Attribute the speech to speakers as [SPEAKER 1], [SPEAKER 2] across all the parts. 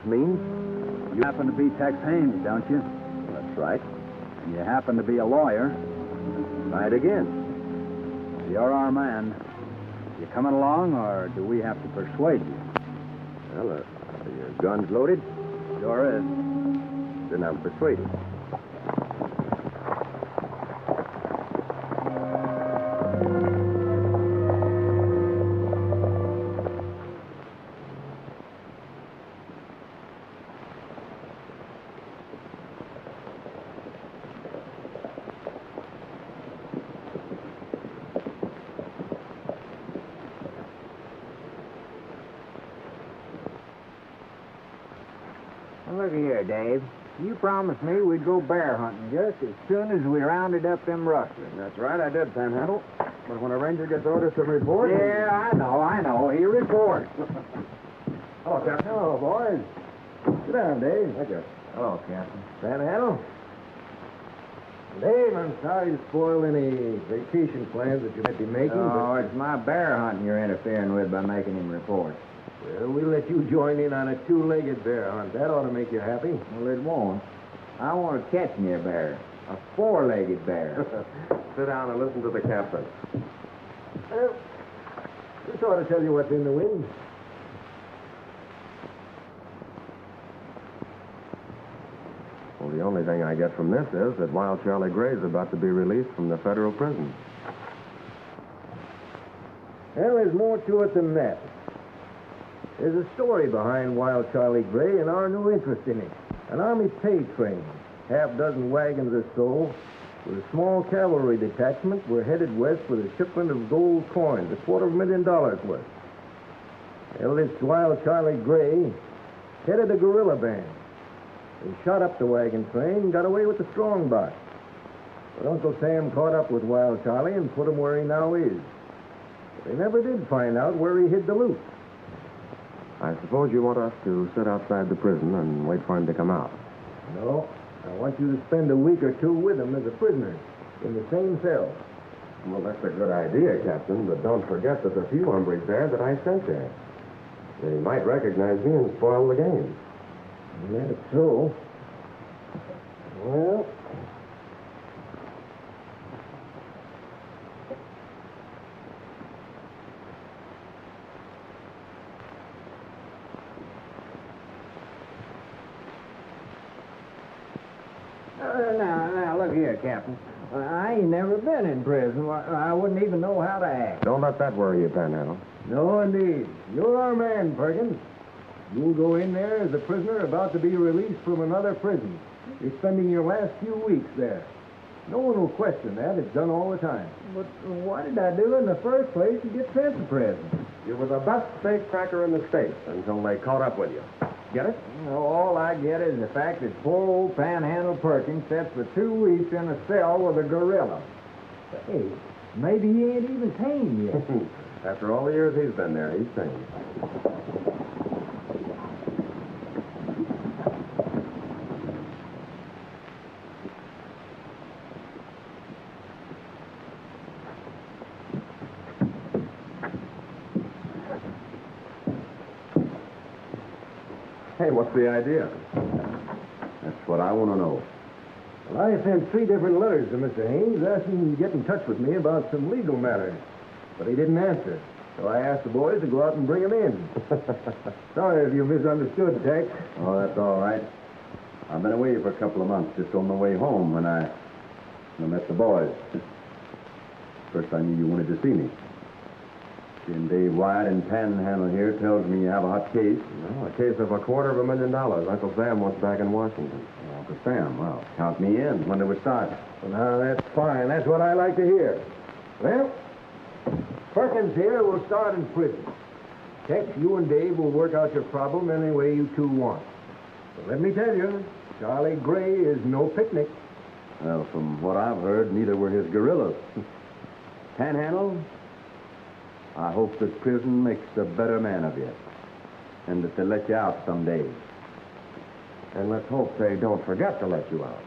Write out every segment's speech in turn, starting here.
[SPEAKER 1] mean?
[SPEAKER 2] You happen to be Tex Haynes, don't you?
[SPEAKER 1] That's right.
[SPEAKER 2] And you happen to be a lawyer.
[SPEAKER 1] Try it again.
[SPEAKER 2] You're our man. You coming along, or do we have to persuade you?
[SPEAKER 1] Well, are your guns loaded?
[SPEAKER 2] Sure is.
[SPEAKER 1] Then I'm persuaded.
[SPEAKER 3] Look here, Dave. You promised me we'd go bear hunting just as soon as we rounded up them rustlers.
[SPEAKER 1] That's right, I did, Panhandle. But when a ranger gets orders to report...
[SPEAKER 3] Yeah, I know. He reports.
[SPEAKER 1] Hello, Captain.
[SPEAKER 3] Hello, boys.
[SPEAKER 1] Sit down, Dave. Thank you.
[SPEAKER 3] Hello, Captain.
[SPEAKER 1] Panhandle? Dave, I'm sorry to spoil any vacation plans that you might be making,
[SPEAKER 3] Oh, it's my bear hunting you're interfering with by making him report.
[SPEAKER 1] Well, we'll let you join in on a two-legged bear hunt. That ought to make you happy.
[SPEAKER 3] Well, it won't. I want to catch me a bear. A four-legged bear.
[SPEAKER 1] Sit down and listen to the captain. Well, this ought to tell you what's in the wind. Well, the only thing I get from this is that Wild Charlie Gray's about to be released from the federal prison. Well, there's more to it than that. There's a story behind Wild Charlie Gray and our new interest in it. An Army pay train, half-dozen wagons or so, with a small cavalry detachment were headed west with a shipment of gold coins, $250,000 worth. Well, this Wild Charlie Gray headed a guerrilla band. They shot up the wagon train and got away with the strong box. But Uncle Sam caught up with Wild Charlie and put him where he now is. But they never did find out where he hid the loot. I suppose you want us to sit outside the prison and wait for him to come out. No. I want you to spend a week or two with him as a prisoner in the same cell. Well, that's a good idea, Captain, but don't forget there's a few hombres there that I sent there. They might recognize me and spoil the game. That's so. Well...
[SPEAKER 3] Now, look here, Captain. I ain't never been in prison. I wouldn't even know how to act.
[SPEAKER 1] Don't let that worry you, Panhandle.
[SPEAKER 3] No, indeed. You're our man, Perkins. You'll go in there as a prisoner about to be released from another prison. You're spending your last few weeks there. No one will question that. It's done all the time. But what did I do in the first place to get sent to prison?
[SPEAKER 1] You were the best safecracker in the state until they caught up with you. Get it?
[SPEAKER 3] All I get is the fact that poor old Panhandle Perkins sits for 2 weeks in a cell with a gorilla. Hey, maybe he ain't even tame yet.
[SPEAKER 1] After all the years he's been there, he's tame. Hey, what's the idea? That's what I want to know. Well, I sent 3 different letters to Mr. Haynes asking him to get in touch with me about some legal matters. But he didn't answer. So I asked the boys to go out and bring him in. Sorry if you misunderstood, Tex.
[SPEAKER 2] Oh, that's all right. I've been away for a couple of months, just on my way home when I met the boys. First I knew you wanted to see me. Seeing Dave Wyatt in Panhandle here tells me you have a hot case.
[SPEAKER 1] No, a case of $250,000 Uncle Sam wants back in Washington.
[SPEAKER 2] Uncle Sam, well, count me in. When do we start?
[SPEAKER 1] Well, now, that's fine. That's what I like to hear. Well,
[SPEAKER 3] Perkins here will start in prison. Tex, you and Dave will work out your problem any way you two want. But let me tell you, Charlie Gray is no picnic.
[SPEAKER 2] Well, from what I've heard, neither were his gorillas. Panhandle, I hope that prison makes a better man of you, and that they let you out someday.
[SPEAKER 1] And let's hope they don't forget to let you out.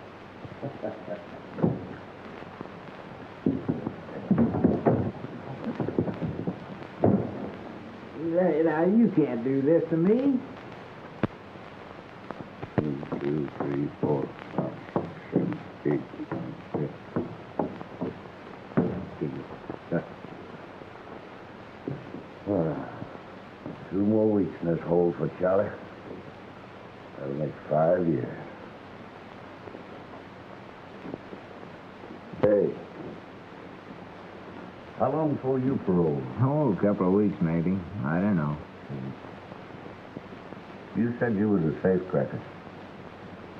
[SPEAKER 3] Now, you can't do this to me.
[SPEAKER 2] more weeks in this hole for Charlie. That'll make 5 years. Hey. How long before you parole?
[SPEAKER 4] Oh, a couple of weeks, maybe. I don't know.
[SPEAKER 2] You said you was a safecracker.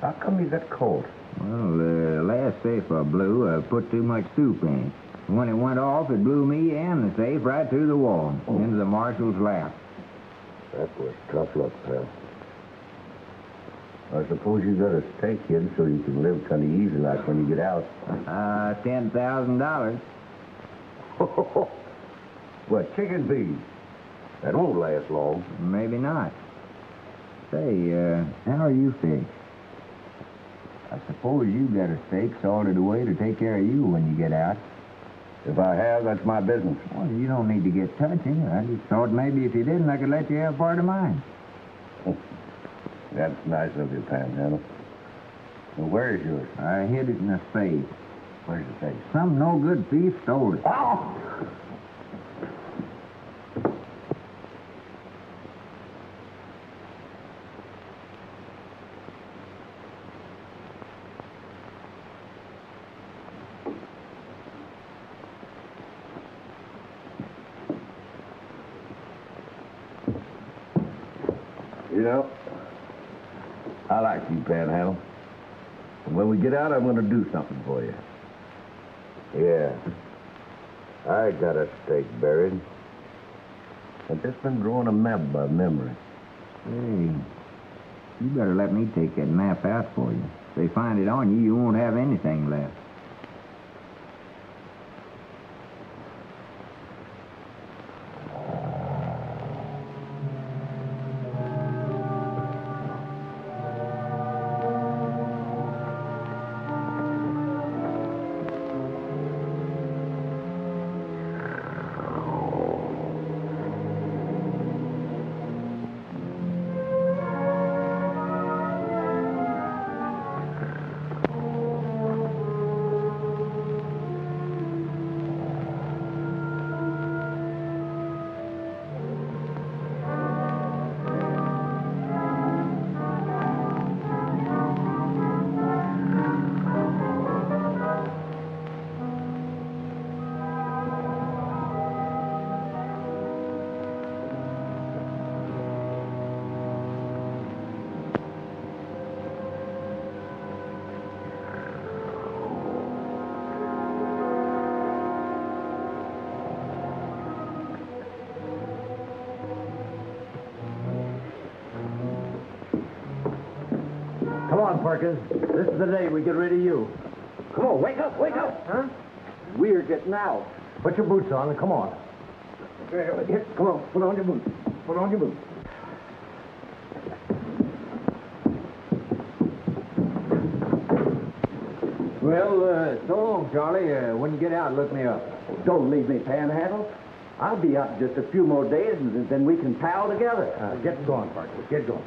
[SPEAKER 2] How come you got caught?
[SPEAKER 4] Well, the last safe I blew, I put too much soup in it. When it went off, it blew me and the safe right through the wall, into the marshal's lap.
[SPEAKER 2] That was tough luck, pal. I suppose you got a stake in so you can live kind of easy like when you get out.
[SPEAKER 4] $10,000.
[SPEAKER 2] What, chicken feed? That won't last long.
[SPEAKER 4] Maybe not. Say, how are you fixed? I suppose you got a stake sorted away to take care of you when you get out.
[SPEAKER 2] If I have, that's my business.
[SPEAKER 4] Well, you don't need to get touching. I just thought maybe if you didn't, I could let you have part of mine.
[SPEAKER 2] That's nice of you, Panhandle. Well, where is yours?
[SPEAKER 4] I hid it in a safe.
[SPEAKER 2] Where's the safe?
[SPEAKER 4] Some no-good thief stole it.
[SPEAKER 2] Oh! You know, I like you, Panhandle. And when we get out, I'm going to do something for you. Yeah. I got a stake buried. I've just been drawing a map by memory.
[SPEAKER 4] Hey, you better let me take that map out for you. If they find it on you, you won't have anything left.
[SPEAKER 1] Come on, Perkins. This is the day we get rid of you.
[SPEAKER 3] Come on, wake up, wake up.
[SPEAKER 1] Huh?
[SPEAKER 3] We're getting out.
[SPEAKER 1] Put your boots on and come on.
[SPEAKER 3] Here, come on, put on your boots. Put on your boots.
[SPEAKER 1] Well, so long, Charlie. When you get out, look me up.
[SPEAKER 3] Don't leave me, Panhandle. I'll be out in just a few more days, and then we can pal together.
[SPEAKER 1] Get going, Perkins. Get going.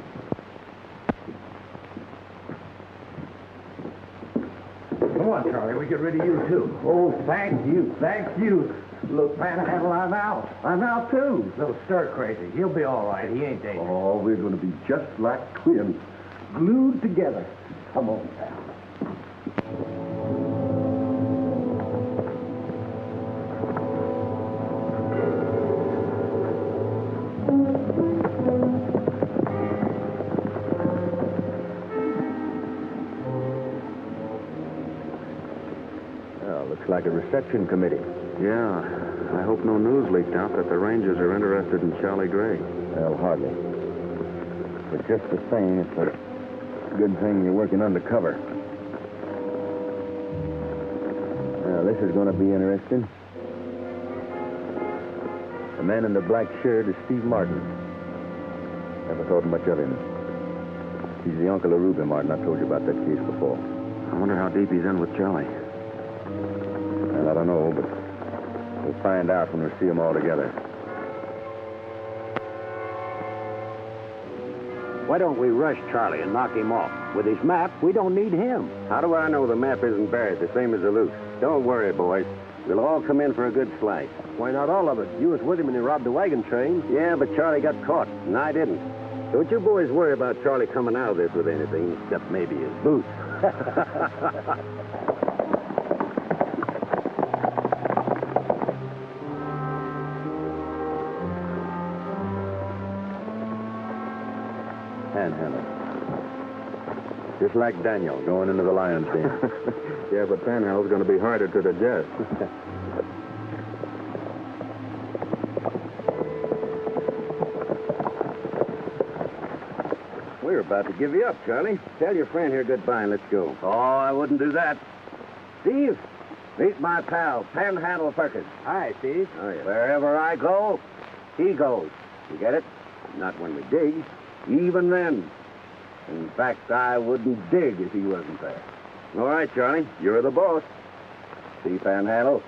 [SPEAKER 1] Come on, Charlie. We get rid of you, too.
[SPEAKER 3] Oh, thank you, thank you. Look, Panhandle, I'm out. I'm out, too.
[SPEAKER 1] Little stir crazy. He'll be all right. He ain't dangerous.
[SPEAKER 3] Oh, we're going to be just like twins, glued together. Come on, pal.
[SPEAKER 2] Looks like a reception committee.
[SPEAKER 5] Yeah, I hope no news leaked out that the Rangers are interested in Charlie Gray.
[SPEAKER 2] Well, hardly. But just the same, it's a good thing you're working undercover. Now, this is going to be interesting. The man in the black shirt is Steve Martin. Never thought much of him. He's the uncle of Ruby Martin. I've told you about that case before.
[SPEAKER 5] I wonder how deep he's in with Charlie.
[SPEAKER 2] Well, I don't know, but we'll find out when we see them all together.
[SPEAKER 6] Why don't we rush Charlie and knock him off? With his map, we don't need him.
[SPEAKER 5] How do I know the map isn't buried the same as the loot?
[SPEAKER 6] Don't worry, boys. We'll all come in for a good slice.
[SPEAKER 7] Why not all of it? You was with him when he robbed the wagon train.
[SPEAKER 6] Yeah, but Charlie got caught, and I didn't. Don't you boys worry about Charlie coming out of this with anything, except maybe his boots.
[SPEAKER 5] Panhandle. Just like Daniel going into the lion's den. Yeah, but Panhandle's going to be harder to digest.
[SPEAKER 6] We're about to give you up, Charlie. Tell your friend here goodbye and let's go.
[SPEAKER 7] Oh, I wouldn't do that.
[SPEAKER 6] Steve, meet my pal, Panhandle Perkins.
[SPEAKER 7] Hi, Steve.
[SPEAKER 6] Oh, yeah. Wherever I go, he goes. You get it? Not when we dig. Even then. In fact, I wouldn't dig if he wasn't there. All right, Charlie, you're the boss. See, Panhandle,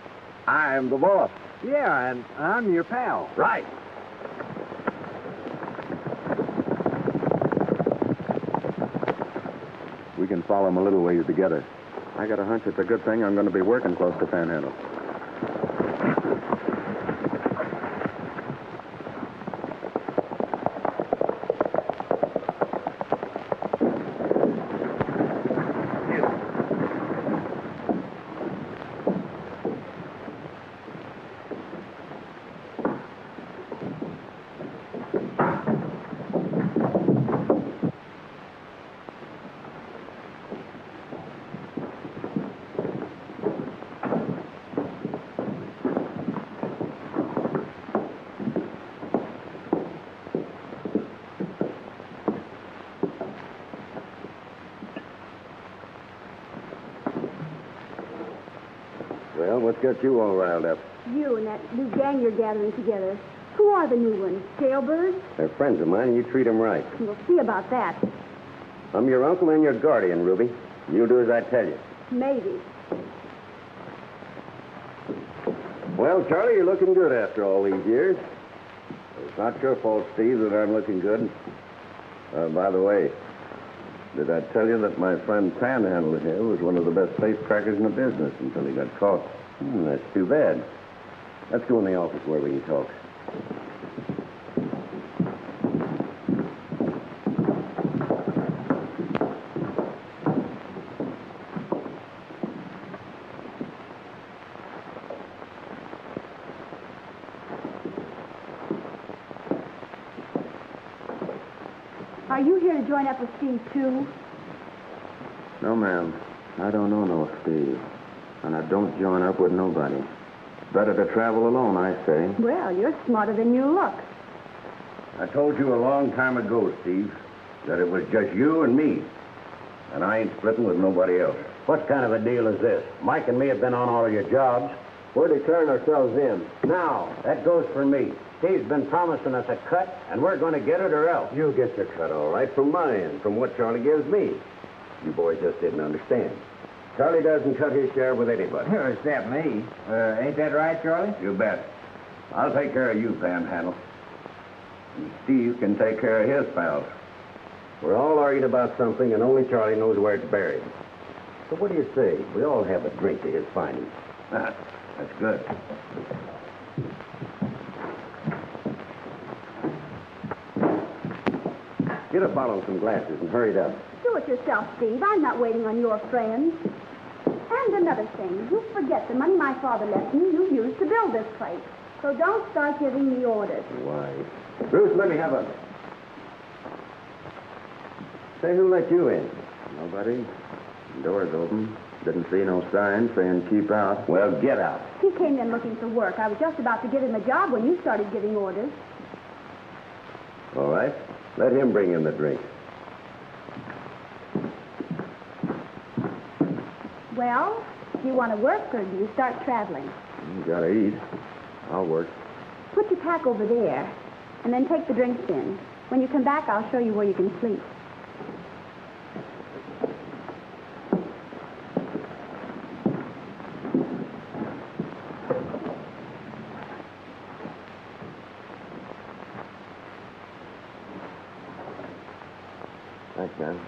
[SPEAKER 6] I'm the boss.
[SPEAKER 7] Yeah, and I'm your pal.
[SPEAKER 6] Right.
[SPEAKER 5] We can follow him a little ways together. I got a hunch it's a good thing I'm going to be working close to Panhandle.
[SPEAKER 6] Well, what's got you all riled up?
[SPEAKER 8] You and that new gang you're gathering together. Who are the new ones? Jailbirds?
[SPEAKER 6] They're friends of mine, and you treat them right.
[SPEAKER 8] We'll see about that.
[SPEAKER 6] I'm your uncle and your guardian, Ruby. You do as I tell you.
[SPEAKER 8] Maybe.
[SPEAKER 6] Well, Charlie, you're looking good after all these years. It's not your fault, Steve, that I'm looking good. By the way, did I tell you that my friend Panhandle here was one of the best safecrackers in the business until he got caught? That's too bad. Let's go in the office where we can talk.
[SPEAKER 8] Are you here to join up with Steve, too?
[SPEAKER 5] No, ma'am. I don't know no Steve. And I don't join up with nobody. Better to travel alone, I say.
[SPEAKER 8] Well, you're smarter than you look.
[SPEAKER 6] I told you a long time ago, Steve, that it was just you and me. And I ain't splitting with nobody else.
[SPEAKER 7] What kind of a deal is this? Mike and me have been on all of your jobs.
[SPEAKER 6] We're declaring ourselves in.
[SPEAKER 7] Now, that goes for me. Steve's been promising us a cut, and we're going to get it or else.
[SPEAKER 6] You'll get your cut all right from my end, from what Charlie gives me. You boys just didn't understand. Charlie doesn't cut his share with anybody.
[SPEAKER 4] Except me. Ain't that right, Charlie?
[SPEAKER 6] You bet. I'll take care of you, Panhandle. And Steve can take care of his pals. We're all arguing about something, and only Charlie knows where it's buried. So what do you say? We all have a drink to his findings. That's good. Get a bottle and some glasses and hurry it up.
[SPEAKER 8] Do it yourself, Steve. I'm not waiting on your friends. And another thing, you forget the money my father left me you used to build this place. So don't start giving me orders.
[SPEAKER 6] Why? Bruce, let me have a... Say, who let you in?
[SPEAKER 5] Nobody. Door's open. Didn't see no sign saying keep out.
[SPEAKER 6] Well, get out.
[SPEAKER 8] He came in looking for work. I was just about to give him a job when you started giving orders.
[SPEAKER 6] All right. Let him bring in the drink.
[SPEAKER 8] Well, do you want to work or do you start traveling?
[SPEAKER 5] You gotta eat. I'll work.
[SPEAKER 8] Put your pack over there and then take the drinks in. When you come back, I'll show you where you can sleep.
[SPEAKER 5] Thanks, man.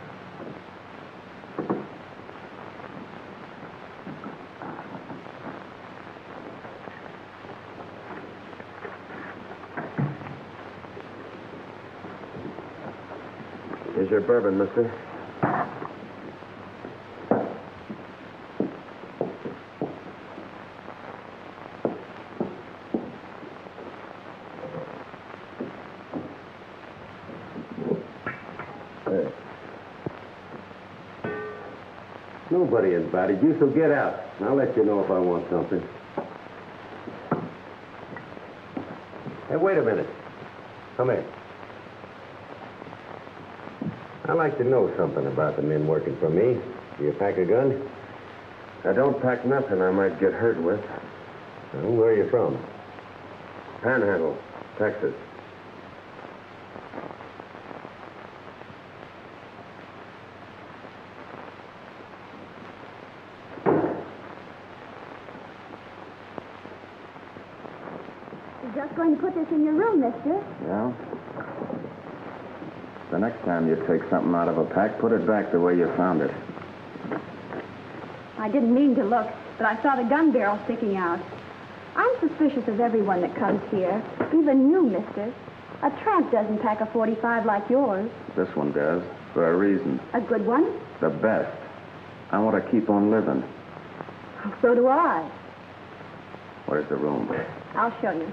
[SPEAKER 5] Here's your bourbon, mister.
[SPEAKER 6] Nobody invited you, so get out. I'll let you know if I want something. Hey, wait a minute. Come here. I'd like to know something about the men working for me. Do you pack a gun?
[SPEAKER 5] I don't pack nothing I might get hurt with.
[SPEAKER 6] Well, where are you from?
[SPEAKER 5] Panhandle, Texas.
[SPEAKER 8] You're just going to put this in your room, mister.
[SPEAKER 5] Yeah? The next time you take something out of a pack, put it back the way you found it.
[SPEAKER 8] I didn't mean to look, but I saw the gun barrel sticking out. I'm suspicious of everyone that comes here, even you, mister. A tramp doesn't pack a 45 like yours.
[SPEAKER 5] This one does, for a reason.
[SPEAKER 8] A good one?
[SPEAKER 5] The best. I want to keep on living.
[SPEAKER 8] So do I.
[SPEAKER 5] Where's the room?
[SPEAKER 8] I'll show you.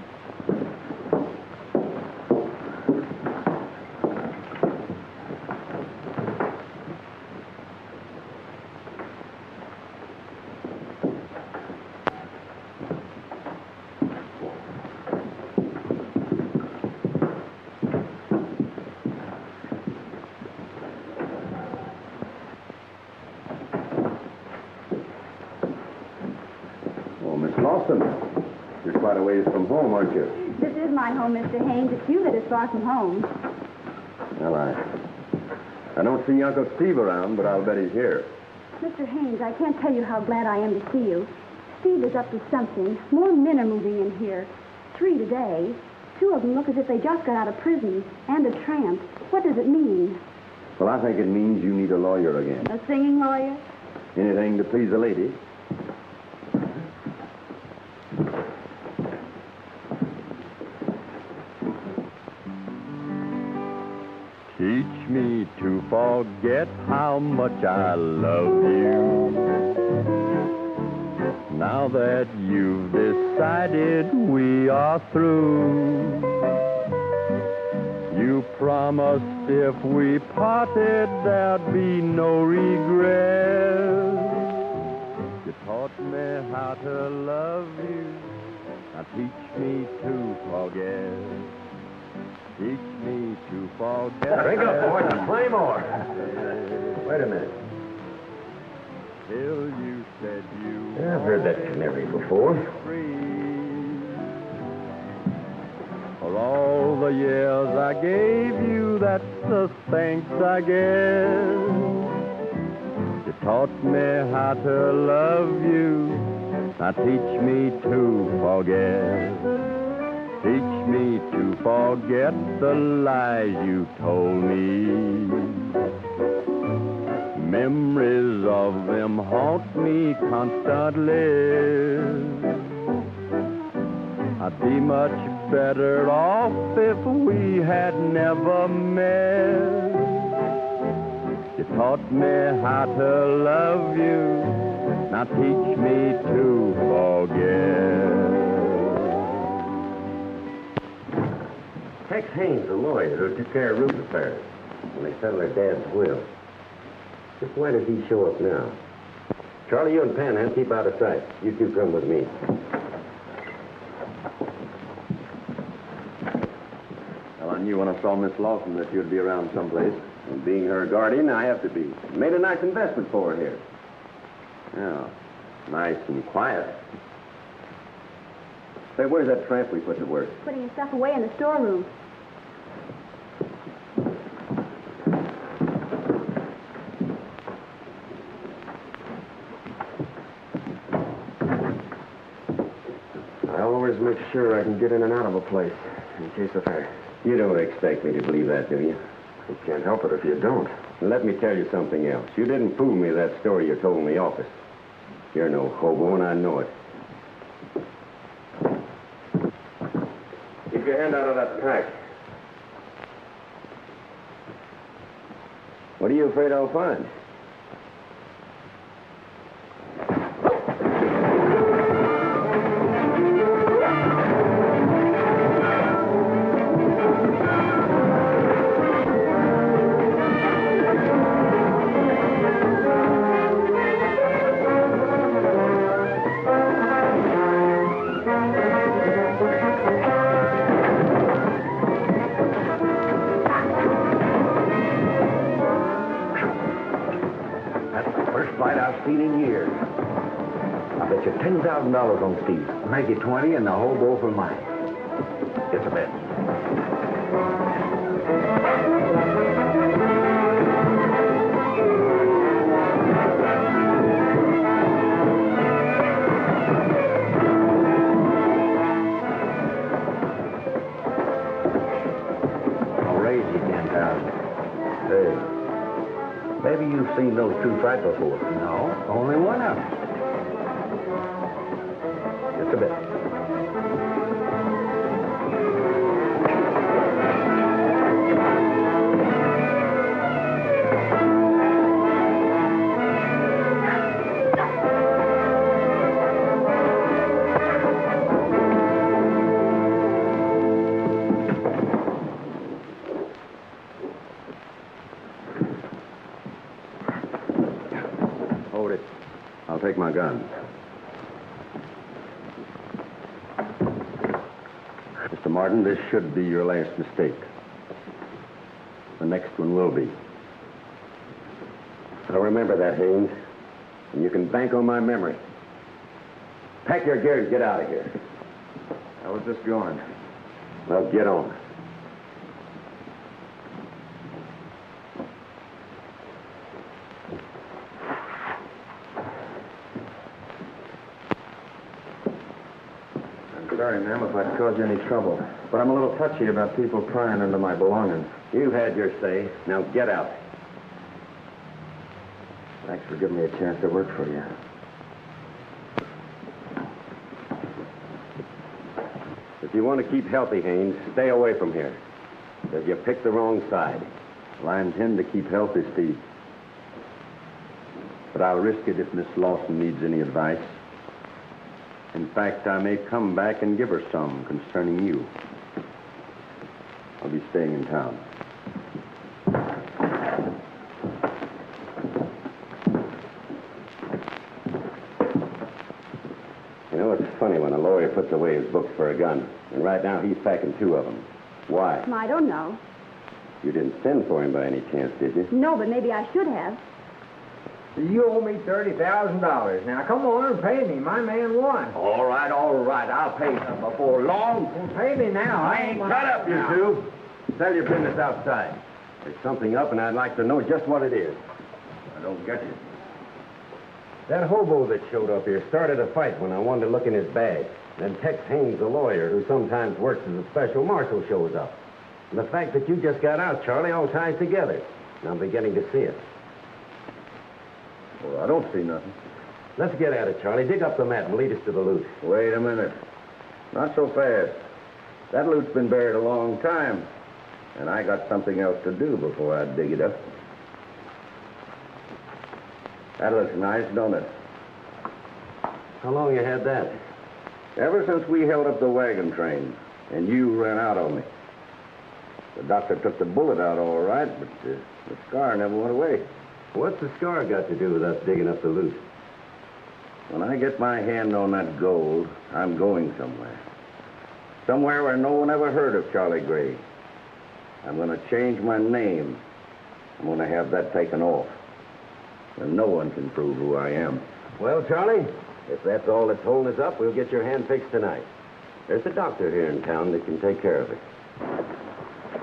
[SPEAKER 6] You're quite a ways from home, aren't you?
[SPEAKER 8] This is my home, Mr. Haynes. It's you that is far from home.
[SPEAKER 6] Well, I don't see Uncle Steve around, but I'll bet he's here.
[SPEAKER 8] Mr. Haynes, I can't tell you how glad I am to see you. Steve is up to something. More men are moving in here. 3 today. 2 of them look as if they just got out of prison. And a tramp. What does it mean?
[SPEAKER 6] Well, I think it means you need a lawyer again.
[SPEAKER 8] A singing lawyer?
[SPEAKER 6] Anything to please a lady.
[SPEAKER 9] Teach me to forget how much I love you. Now that you've decided we are through, you promised if we parted there'd be no regret. You taught me how to love you. Now teach me to forget. Teach me to forget.
[SPEAKER 6] Drink up, boys, and play more. Wait a minute.
[SPEAKER 9] Till you said you
[SPEAKER 6] Yeah, I've heard that canary before.
[SPEAKER 9] free. For all the years I gave you, that's the thanks I guess. You taught me how to love you. Now teach me to forget. Teach me to forget the lies you told me. Memories of them haunt me constantly. I'd be much better off if we had never met. You taught me how to love you. Now teach me to forget.
[SPEAKER 6] Tex Haynes, the lawyer who took care of Ruth's affairs when they settled her dad's will. Just why does he show up now? Charlie, you and Panhandle keep out of sight. You two come with me.
[SPEAKER 5] Well, I knew when I saw Miss Lawson that you'd be around someplace.
[SPEAKER 6] And being her guardian, I have to be. Made a nice investment for her here.
[SPEAKER 5] Yeah, nice and quiet.
[SPEAKER 6] Say, where's that tramp we put to work?
[SPEAKER 8] Putting his stuff away in the storeroom.
[SPEAKER 5] I always make sure I can get in and out of a place in case of fire.
[SPEAKER 6] You don't expect me to believe that, do you?
[SPEAKER 5] You can't help it if you don't.
[SPEAKER 6] Let me tell you something else. You didn't fool me that story you told in the office. You're no hobo, and I know it.
[SPEAKER 5] Keep your hand out of that pack.
[SPEAKER 6] What are you afraid I'll find?
[SPEAKER 7] Seen in years. I bet you $10,000 on Steve.
[SPEAKER 2] Make it 20 and the whole bowl for mine.
[SPEAKER 7] It's a bet.
[SPEAKER 2] I'll raise you 10,000.
[SPEAKER 7] Hey. Maybe you've seen those two fight before.
[SPEAKER 2] No, only one of them.
[SPEAKER 7] Just a bit.
[SPEAKER 6] I'll take my gun. Mr. Martin, this should be your last mistake. The next one will be. I'll remember that, Haynes. And you can bank on my memory. Pack your gear and get out of here.
[SPEAKER 5] I was just going.
[SPEAKER 6] Well, get on.
[SPEAKER 5] Sorry, ma'am, if I've caused you any trouble. But I'm a little touchy about people prying into my belongings.
[SPEAKER 6] You've had your say. Now get out.
[SPEAKER 5] Thanks for giving me a chance to work for you.
[SPEAKER 6] If you want to keep healthy, Haynes, stay away from here. Because you picked the wrong side. Well, I intend to keep healthy, Steve. But I'll risk it if Miss Lawson needs any advice. In fact, I may come back and give her some concerning you. I'll be staying in town. You know, it's funny when a lawyer puts away his books for a gun. And right now, he's packing 2 of them. Why?
[SPEAKER 8] I don't know.
[SPEAKER 6] You didn't send for him by any chance, did you?
[SPEAKER 8] No, but maybe I should have.
[SPEAKER 3] You owe me $30,000. Now, come on and pay me. My man won.
[SPEAKER 7] All right. I'll pay you before long.
[SPEAKER 3] Well, pay me now.
[SPEAKER 6] I ain't cut up, you two. Sell your business outside. There's something up, and I'd like to know just what it is. I don't get you. That hobo that showed up here started a fight when I wanted to look in his bag. Then Tex Haynes, the lawyer, who sometimes works as a special marshal, shows up. And the fact that you just got out, Charlie, all ties together. And I'm beginning to see it.
[SPEAKER 5] Well, I don't see nothing.
[SPEAKER 6] Let's get at it, Charlie. Dig up the map and lead us to the loot.
[SPEAKER 5] Wait a minute. Not so fast. That loot's been buried a long time. And I got something else to do before I dig it up. That looks nice, don't it?
[SPEAKER 6] How long you had that?
[SPEAKER 5] Ever since we held up the wagon train, and you ran out on me. The doctor took the bullet out all right, but the scar never went away.
[SPEAKER 6] What's the scar got to do with us digging up the loot?
[SPEAKER 5] When I get my hand on that gold, I'm going somewhere. Somewhere where no one ever heard of Charlie Gray. I'm going to change my name. I'm going to have that taken off. And no one can prove who I am.
[SPEAKER 6] Well, Charlie, if that's all that's holding us up, we'll get your hand fixed tonight. There's a doctor here in town that can take care of it.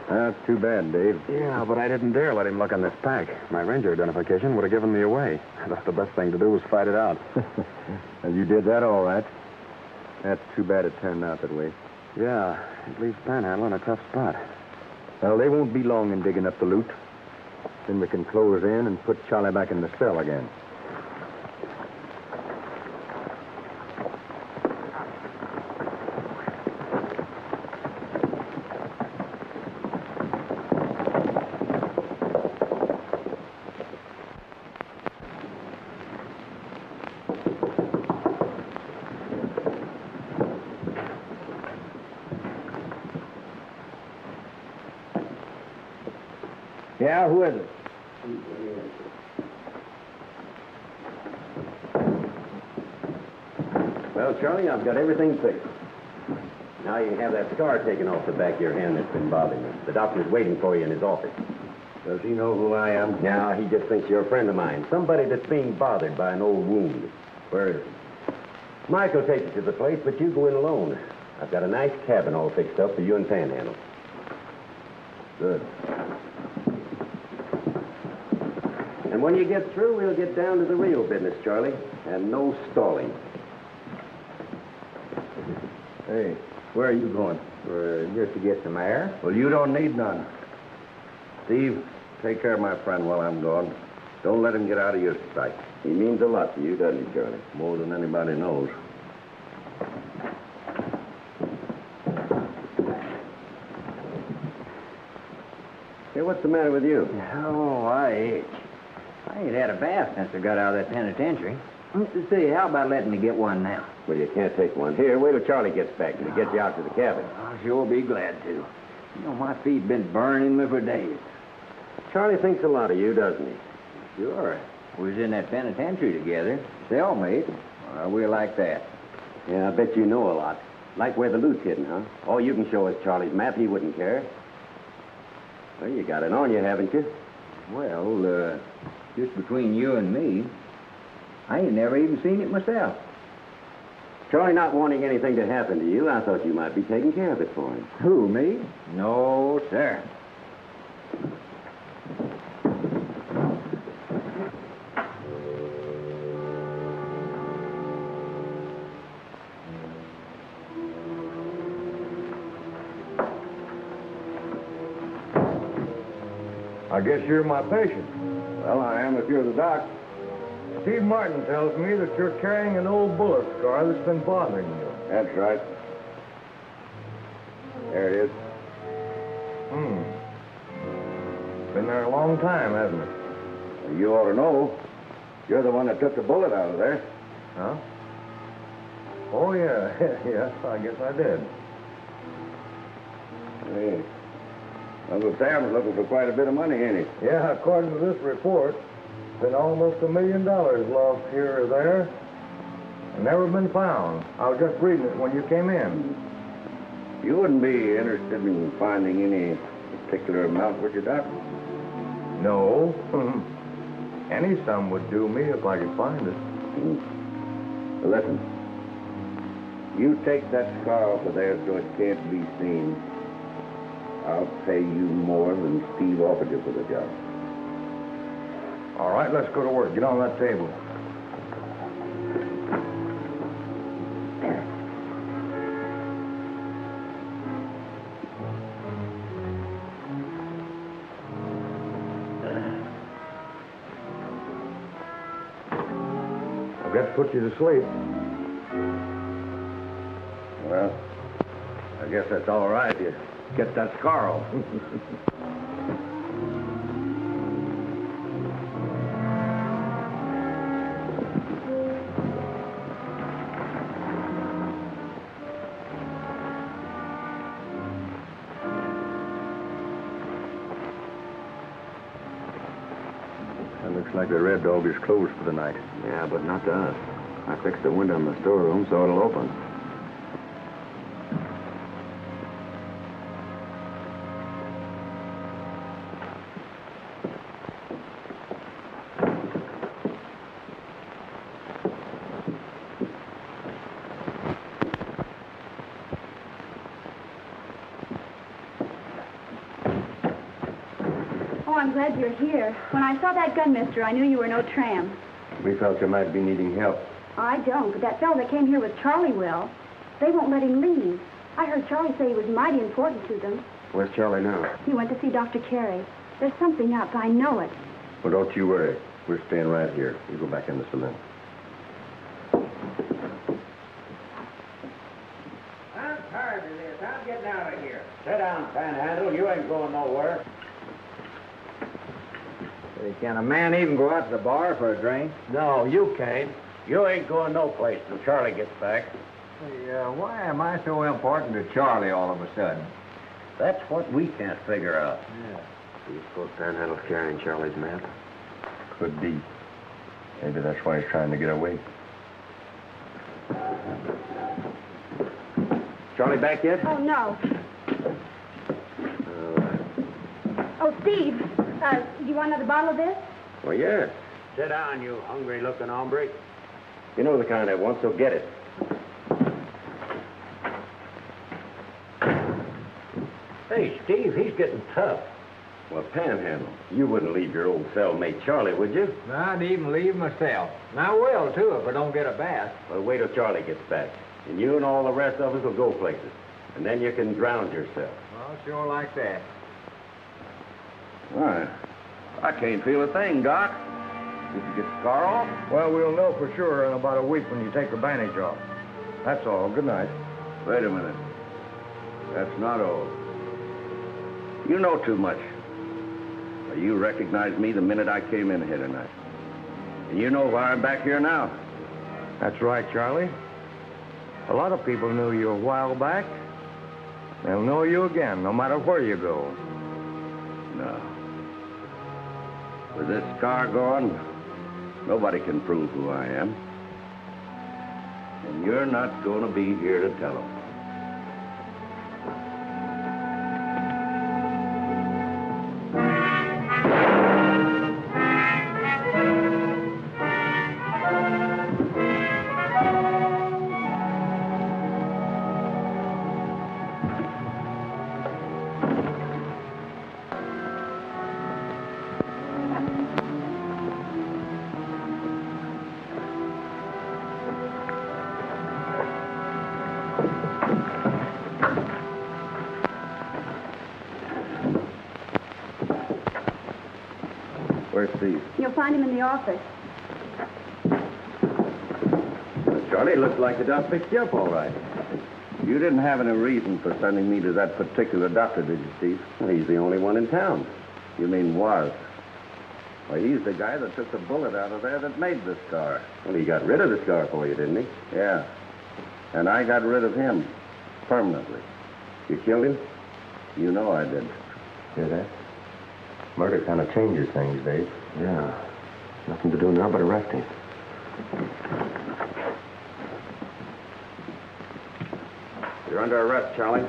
[SPEAKER 5] That's too bad, Dave.
[SPEAKER 10] Yeah, but I didn't dare let him look on this pack. My ranger identification would have given me away. The best thing to do was fight it out.
[SPEAKER 5] And you did that all right. That's too bad it turned out that way.
[SPEAKER 10] Yeah, it leaves Panhandle in a tough spot.
[SPEAKER 5] Well, they won't be long in digging up the loot. Then we can close in and put Charlie back in the cell again.
[SPEAKER 1] Yeah, who is it?
[SPEAKER 7] Well, Charlie, I've got everything fixed. Now you can have that scar taken off the back of your hand that's been bothering you. The doctor's waiting for you in his office.
[SPEAKER 6] Does he know who I am?
[SPEAKER 7] Now, he just thinks you're a friend of mine. Somebody that's being bothered by an old wound. Where is he? Mike will take you to the place, but you go in alone. I've got a nice cabin all fixed up for you and Panhandle.
[SPEAKER 6] Good.
[SPEAKER 7] And when you get through, we'll get down to the real business, Charlie. And no stalling.
[SPEAKER 1] Hey, where are you going?
[SPEAKER 7] Just to get some air.
[SPEAKER 6] Well, you don't need none. Steve, take care of my friend while I'm gone. Don't let him get out of your sight.
[SPEAKER 5] He means a lot to you, doesn't he, Charlie?
[SPEAKER 6] More than anybody knows.
[SPEAKER 7] Hey, what's the matter with you?
[SPEAKER 11] Oh, I itch. I ain't had a bath since I got out of that penitentiary. Say, how about letting me get one now?
[SPEAKER 7] Well, you can't take one. Here, wait till Charlie gets back and he'll get you out to the cabin.
[SPEAKER 11] I'll sure be glad to. You know, my feet been burning me for days.
[SPEAKER 7] Charlie thinks a lot of you, doesn't he?
[SPEAKER 11] Sure. We was in that penitentiary together. Cellmate. We're like that.
[SPEAKER 7] Yeah, I bet you know a lot. Like where the loot's hidden, huh? All you can show us Charlie's map. He wouldn't care. Well, you got it on you, haven't you?
[SPEAKER 11] Well, just between you and me, I ain't never even seen it myself.
[SPEAKER 7] Charlie not wanting anything to happen to you, I thought you might be taking care of it for him.
[SPEAKER 11] Who, me? No, sir.
[SPEAKER 3] I guess you're my patient.
[SPEAKER 6] Well, I am if you're the doc.
[SPEAKER 3] Steve Martin tells me that you're carrying an old bullet scar that's been bothering you.
[SPEAKER 6] That's right. There it is.
[SPEAKER 3] Been there a long time, hasn't it?
[SPEAKER 6] You ought to know. You're the one that took the bullet out of there.
[SPEAKER 3] Huh? Oh, yeah. Yes, I guess I did.
[SPEAKER 6] Hey, Uncle Sam's looking for quite a bit of money, ain't he?
[SPEAKER 3] Yeah, according to this report, been almost $1 million lost here or there and never been found. I was just reading it when you came in.
[SPEAKER 6] You wouldn't be interested in finding any particular amount, would you, Doc?
[SPEAKER 3] No. Any sum would do me if I could find it.
[SPEAKER 6] Well, listen. You take that scar off of there so it can't be seen. I'll pay you more than Steve offered you for the job.
[SPEAKER 3] All right, let's go to work. Get on that table. I've got to put you to sleep.
[SPEAKER 6] Well, I guess that's all right. You get that scar off.
[SPEAKER 10] Looks like the Red Dog is closed for the night.
[SPEAKER 7] Yeah, but not to us. I fixed the window in the storeroom so it'll open.
[SPEAKER 8] Oh, I'm glad you're here. When I saw that gun, mister, I knew you were no tramp.
[SPEAKER 6] We felt you might be needing help.
[SPEAKER 8] I don't, but that fellow that came here with Charlie will. They won't let him leave. I heard Charlie say he was mighty important to them.
[SPEAKER 6] Where's Charlie now?
[SPEAKER 8] He went to see Dr. Carey. There's something up. I know it.
[SPEAKER 6] Well, don't you worry. We're staying right here. You go back in the cement.
[SPEAKER 7] I'm tired of this. I'm getting out of here. Sit down, Panhandle. You ain't going nowhere.
[SPEAKER 11] Can a man even go out to the bar for a drink?
[SPEAKER 5] No, you can't. You ain't going no place till Charlie gets back.
[SPEAKER 11] Hey, why am I so important to Charlie all of a sudden?
[SPEAKER 5] That's what we can't figure out.
[SPEAKER 10] Do you suppose Panhandle's carrying Charlie's map?
[SPEAKER 2] Could be. Maybe that's why he's trying to get away.
[SPEAKER 5] Charlie back yet?
[SPEAKER 8] Oh, no. Oh, Steve, do you want another bottle of this?
[SPEAKER 5] Well, yes.
[SPEAKER 7] Sit down, you hungry-looking hombre.
[SPEAKER 5] You know the kind I want, so get it.
[SPEAKER 7] Hey, Steve, he's getting tough.
[SPEAKER 5] Well, Panhandle, you wouldn't leave your old cellmate Charlie, would you?
[SPEAKER 11] I'd even leave myself. And I will, too, if I don't get a bath.
[SPEAKER 5] Well, wait till Charlie gets back. And you and all the rest of us will go places. And then you can drown yourself.
[SPEAKER 11] Well, sure like that.
[SPEAKER 5] All right. I can't feel a thing, Doc. Did you get the scar off?
[SPEAKER 3] Well, we'll know for sure in about a week when you take the bandage off. That's all. Good night.
[SPEAKER 5] Wait a minute. That's not all. You know too much. Well, you recognized me the minute I came in here tonight. And you know why I'm back here now.
[SPEAKER 3] That's right, Charlie. A lot of people knew you a while back. They'll know you again, no matter where you go.
[SPEAKER 5] No. With this scar gone, nobody can prove who I am. And you're not going to be here to tell them. Where's Steve?
[SPEAKER 8] You'll find him in the office.
[SPEAKER 5] Well, Charlie, it looks like the doc picked you up all right. You didn't have any reason for sending me to that particular doctor, did you, Steve?
[SPEAKER 7] Well, he's the only one in town.
[SPEAKER 5] You mean was? Well, he's the guy that took the bullet out of there that made the scar.
[SPEAKER 7] Well, he got rid of the scar for you, didn't he?
[SPEAKER 5] Yeah. And I got rid of him. Permanently.
[SPEAKER 7] You killed him?
[SPEAKER 5] You know I did.
[SPEAKER 7] Did I? Murder kind of changes things, Dave.
[SPEAKER 10] Yeah. Nothing to do now but arrest him.
[SPEAKER 5] You're under arrest, Charlie.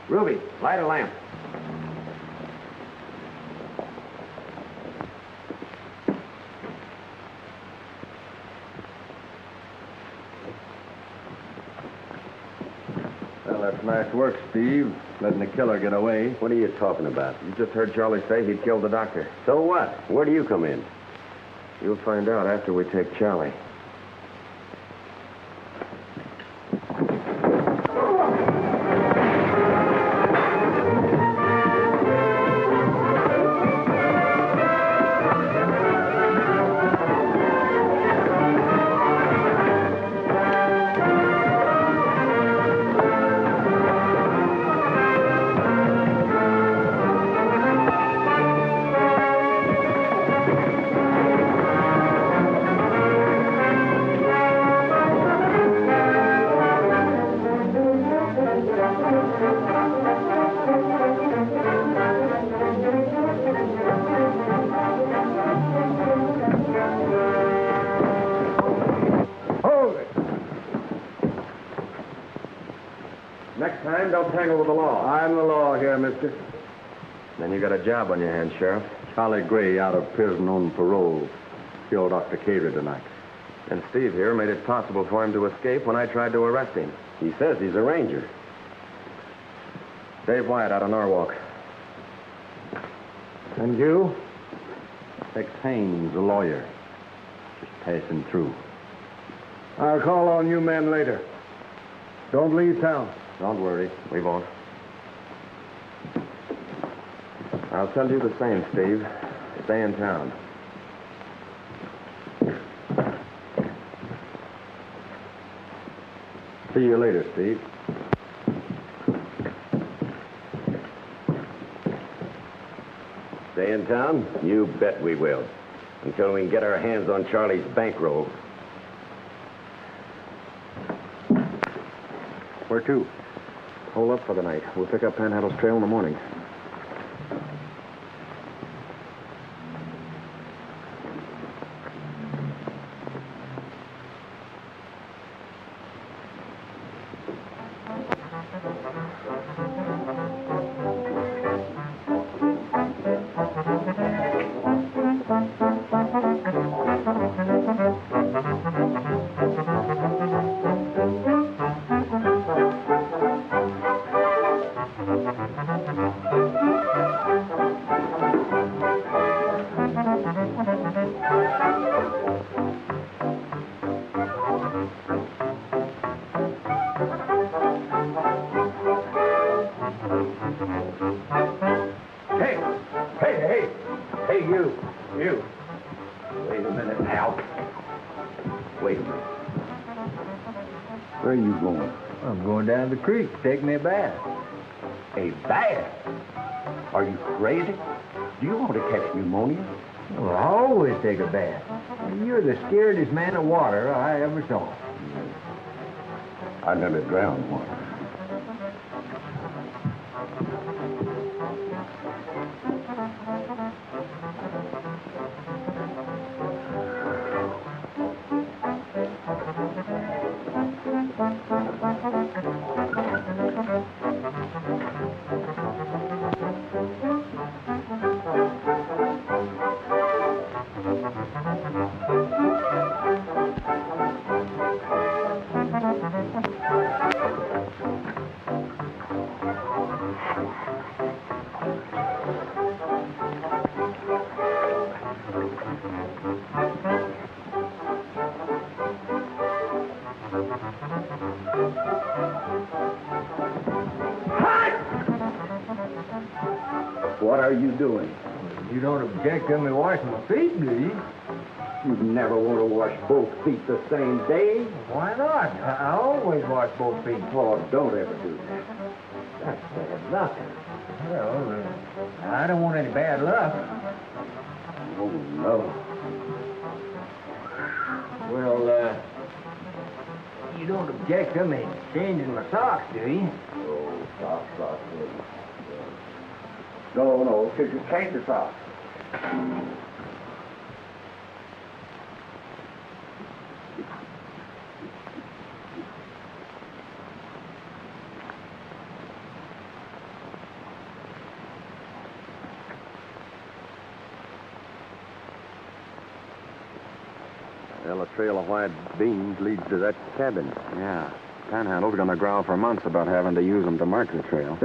[SPEAKER 7] Ruby, light a lamp.
[SPEAKER 3] Well, that's nice work, Steve. Letting the killer get away.
[SPEAKER 7] What are you talking about?
[SPEAKER 10] You just heard Charlie say he'd killed the doctor.
[SPEAKER 7] So what? Where do you come in?
[SPEAKER 10] You'll find out after we take Charlie. Next time, don't tangle with the law.
[SPEAKER 3] I'm the law here, mister.
[SPEAKER 10] Then you got a job on your hands, Sheriff.
[SPEAKER 2] Charlie Gray out of prison on parole. Killed Dr. Cater tonight.
[SPEAKER 10] And Steve here made it possible for him to escape when I tried to arrest him.
[SPEAKER 7] He says he's a ranger.
[SPEAKER 10] Dave Wyatt out of Norwalk.
[SPEAKER 3] And you?
[SPEAKER 2] Tex Haynes, a lawyer. Just passing through.
[SPEAKER 3] I'll call on you men later. Don't leave town.
[SPEAKER 10] Don't worry, we won't. I'll tell you the same, Steve. Stay in town.
[SPEAKER 2] See you later, Steve.
[SPEAKER 5] Stay
[SPEAKER 7] Stay in town? You bet we will. Until we can get our hands on Charlie's bankroll.
[SPEAKER 10] Where to? Hold up for the night. We'll pick up Panhandle's trail in the morning.
[SPEAKER 7] You. Wait a minute now. Wait a minute. Where are you going?
[SPEAKER 11] I'm going down to the creek to take me a bath.
[SPEAKER 7] A bath? Are you crazy? Do you want to catch pneumonia?
[SPEAKER 11] Well, I always take a bath. You're the scaredest man of water I ever saw.
[SPEAKER 7] I never drowned once. What are you doing?
[SPEAKER 11] You don't object to me washing my feet, do you?
[SPEAKER 7] You'd never want to wash both feet the same day.
[SPEAKER 11] Why not? I always wash both feet.
[SPEAKER 7] Oh, don't ever do that. That's bad luck.
[SPEAKER 11] Well, I don't want any bad luck.
[SPEAKER 7] Oh, no.
[SPEAKER 11] Well, you don't object to me changing my socks, do you?
[SPEAKER 7] Oh, socks. No, because you change the socks.
[SPEAKER 10] Well, a trail of white beans leads to that cabin. Yeah. Panhandle's gonna growl for months about having to use them to mark the trail.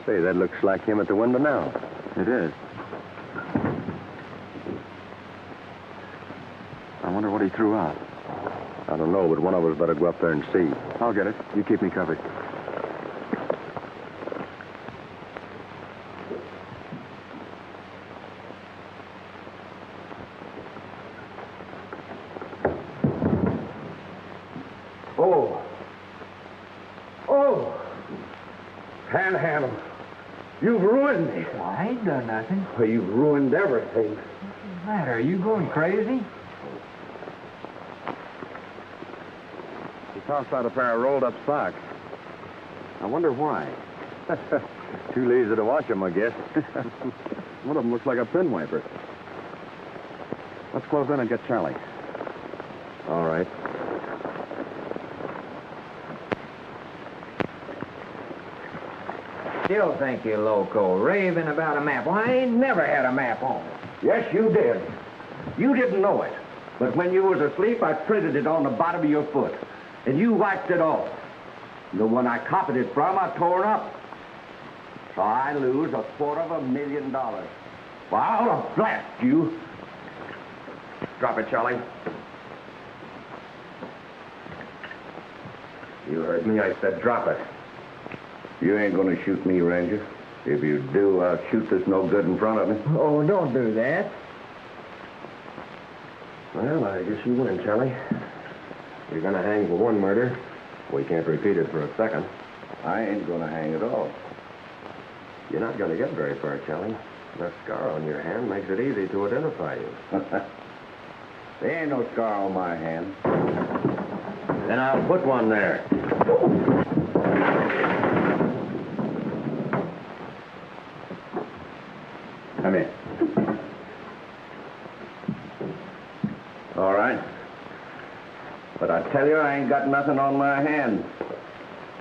[SPEAKER 6] Say, that looks like him at the window now.
[SPEAKER 10] It is. I wonder what he threw out.
[SPEAKER 6] I don't know, but one of us better go up there and see.
[SPEAKER 10] I'll get it. You keep me covered.
[SPEAKER 7] Panhandle, you've ruined me.
[SPEAKER 11] Well, I ain't done nothing.
[SPEAKER 7] Well, you've ruined everything.
[SPEAKER 11] What's the matter? Are you going crazy?
[SPEAKER 10] He tossed out a pair of rolled-up socks. I wonder why.
[SPEAKER 6] Too lazy to wash them, I guess.
[SPEAKER 10] One of them looks like a pin wiper. Let's close in and get Charlie.
[SPEAKER 6] All right.
[SPEAKER 11] Still think you're loco, raving about a map. Well, I ain't never had a map on.
[SPEAKER 7] Yes, you did. You didn't know it. But when you was asleep, I printed it on the bottom of your foot. And you wiped it off. The one I copied it from, I tore up. So I lose $250,000. Well, I ought to blast you.
[SPEAKER 10] Drop it, Charlie.
[SPEAKER 7] You heard me. I said drop it.
[SPEAKER 5] You ain't going to shoot me, Ranger. If you do, I'll shoot this no good in front of me.
[SPEAKER 11] Oh, don't do that.
[SPEAKER 10] Well, I guess you win, Charlie. You're gonna hang for one murder. We can't repeat it for a second.
[SPEAKER 5] I ain't gonna hang at all.
[SPEAKER 10] You're not going to get very far, Charlie. That scar on your hand makes it easy to identify you.
[SPEAKER 5] There ain't no scar on my hand. Then I'll put one there.
[SPEAKER 10] Come here.
[SPEAKER 5] All right. But I tell you, I ain't got nothing on my hand.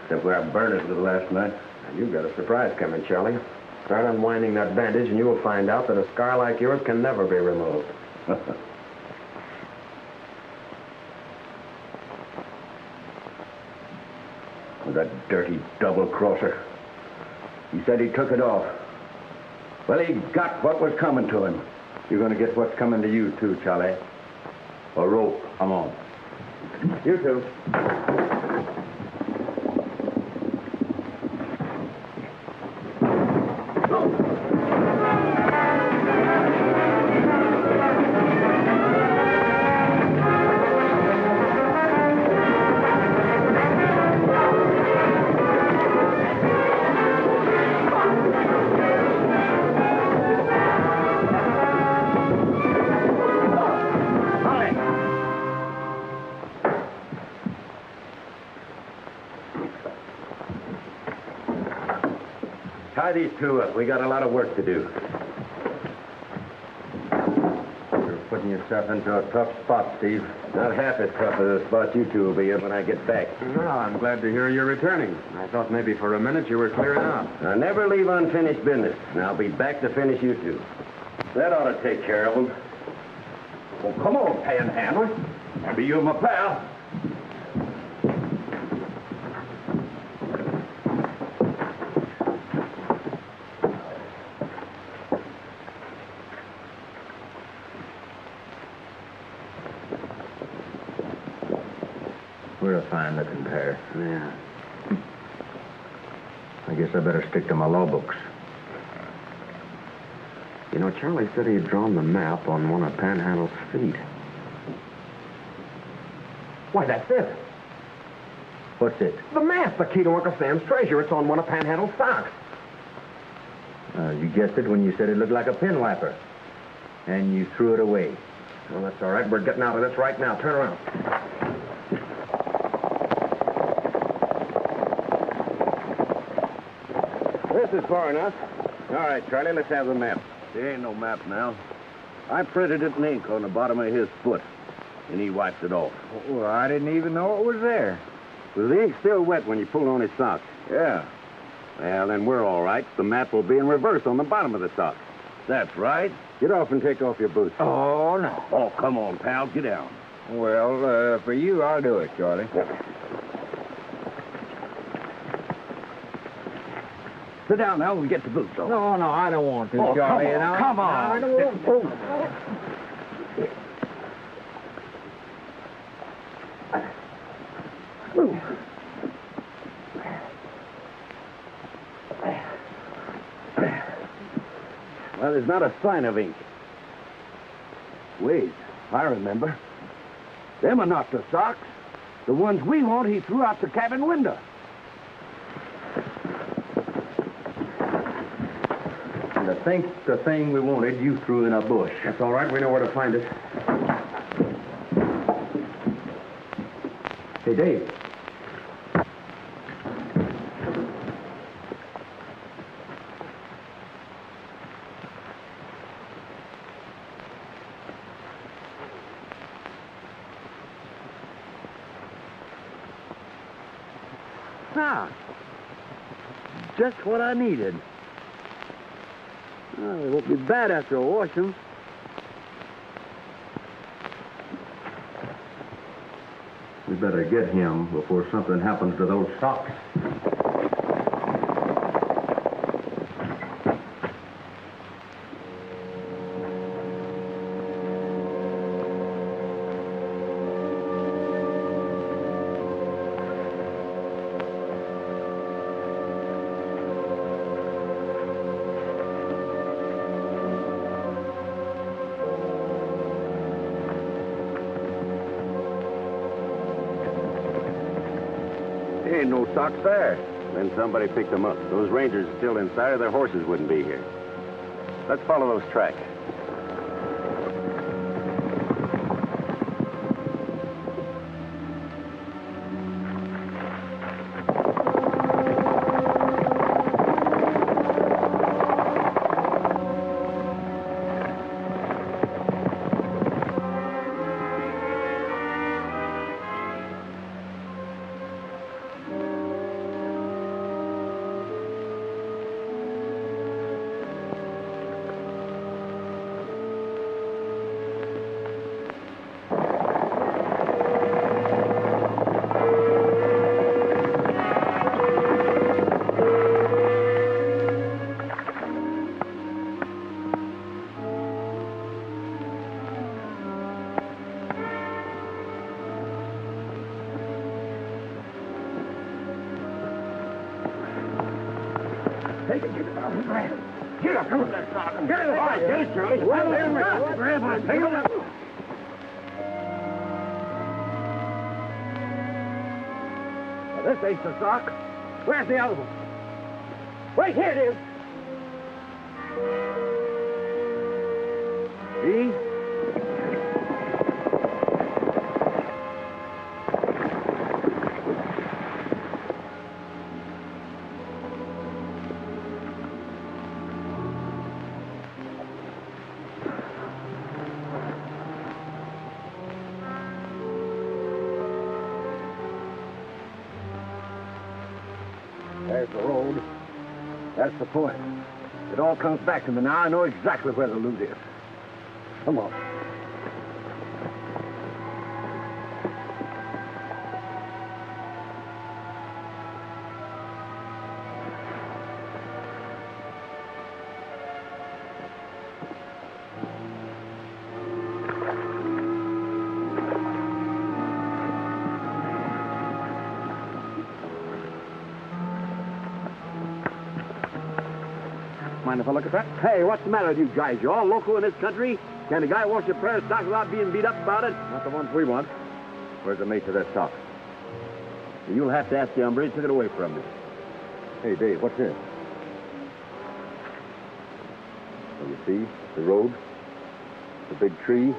[SPEAKER 5] Except where I burned it last night.
[SPEAKER 10] You've got a surprise coming, Charlie. Start unwinding that bandage, and you will find out that a scar like yours can never be removed.
[SPEAKER 5] That dirty double-crosser. He said he took it off. Well, he got what was coming to him.
[SPEAKER 10] You're going to get what's coming to you, too, Charlie.
[SPEAKER 5] A rope. Come on.
[SPEAKER 10] You too.
[SPEAKER 5] Tie these two up. We got a lot of work to do. You're putting yourself into a tough spot, Steve. Not half as tough as the spot you two will be in when I get back.
[SPEAKER 10] Well, I'm glad to hear you're returning. I thought maybe for a minute you were clearing out.
[SPEAKER 5] I never leave unfinished business, and I'll be back to finish you two. That ought to take care of them. Well, come on, panhandler. I'll be you my pal.
[SPEAKER 4] We're a fine-looking pair.
[SPEAKER 10] Yeah.
[SPEAKER 4] I guess I better stick to my law books.
[SPEAKER 10] You know, Charlie said he'd drawn the map on one of Panhandle's feet.
[SPEAKER 7] Why, that's it.
[SPEAKER 4] What's it?
[SPEAKER 7] The map, the key to Uncle Sam's treasure. It's on one of Panhandle's socks.
[SPEAKER 4] You guessed it when you said it looked like a pin lapper. And you threw it away.
[SPEAKER 7] Well, that's all right. We're getting out of this right now. Turn around.
[SPEAKER 5] This is far enough. All right, Charlie, let's have the map. There ain't no map now. I printed it in ink on the bottom of his foot, and he wiped it off.
[SPEAKER 4] Well, I didn't even know it was there.
[SPEAKER 5] Was the ink still wet when you pulled on his sock? Yeah. Well, then we're all right. The map will be in reverse on the bottom of the sock. That's right. Get off and take off your boots.
[SPEAKER 4] Oh, no.
[SPEAKER 5] Oh, come on, pal. Get down.
[SPEAKER 4] Well, for you, I'll do it, Charlie.
[SPEAKER 7] Sit down now. We'll get the boots on.
[SPEAKER 4] No, I don't want to,
[SPEAKER 7] Oh,
[SPEAKER 4] Charlie.
[SPEAKER 7] come on.
[SPEAKER 4] I don't want to.
[SPEAKER 5] Well, there's not a sign of ink. Wait, I remember. Them are not the socks. The ones we want, he threw out the cabin window.
[SPEAKER 4] And I think the thing we wanted, you threw in a bush.
[SPEAKER 10] That's all right. We know where to find it.
[SPEAKER 4] Hey, Dave.
[SPEAKER 7] Ah, just what I needed. Oh, it won't be bad after I wash them.
[SPEAKER 10] We better get him before something happens to those socks.
[SPEAKER 5] There ain't no socks there. Then somebody picked them up. Those rangers are still inside or their horses wouldn't be here. Let's follow those tracks.
[SPEAKER 7] Get up, come on, that sock. Get it, all right, get it, Shirley. Grab on, take it up. This ain't the sock. Where's the other one? Wait, here it is. See? There's the road. That's the point. It all comes back to me now. I know exactly where the loot is. Come on. Mind if I look at that? Hey, what's the matter with you guys? You all local in this country? Can a guy wash a pair of socks without being beat up about it?
[SPEAKER 5] Not the ones we want. Where's the mate to that sock?
[SPEAKER 7] You'll have to ask the hombre who took it away from me.
[SPEAKER 5] Hey, Dave, what's this? Well, you see, the road, the big tree,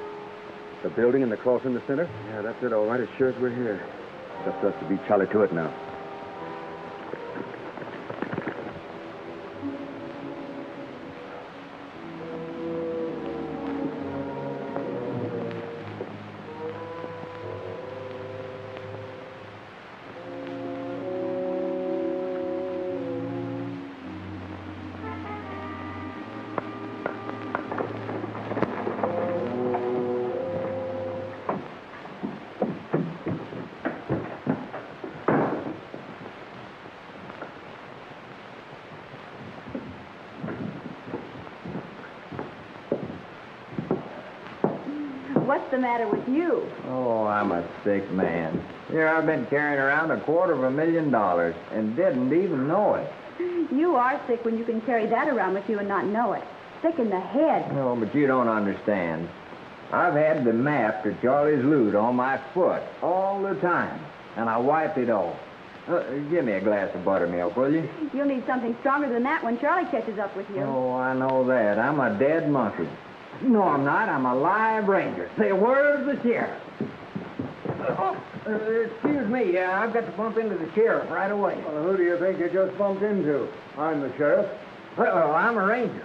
[SPEAKER 5] the building, and the cross in the center?
[SPEAKER 7] Yeah, that's it, all right. As sure as we're here.
[SPEAKER 5] It's up to us to beat Charlie to it now.
[SPEAKER 8] What's the matter with you?
[SPEAKER 11] Oh, I'm a sick man. Here I've been carrying around $250,000 and didn't even know it.
[SPEAKER 8] You are sick when you can carry that around with you and not know it. Sick in the head.
[SPEAKER 11] No, but you don't understand. I've had the map to Charlie's loot on my foot all the time, and I wiped it off. Give me a glass of buttermilk, will you?
[SPEAKER 8] You'll need something stronger than that when Charlie catches up with you.
[SPEAKER 11] Oh, I know that. I'm a dead monkey. No, I'm not. I'm a live ranger. Say, where's the sheriff? Excuse me. I've got to bump into the sheriff right away.
[SPEAKER 3] Well, who do you think you just bumped into? I'm the sheriff.
[SPEAKER 11] Well, I'm a ranger.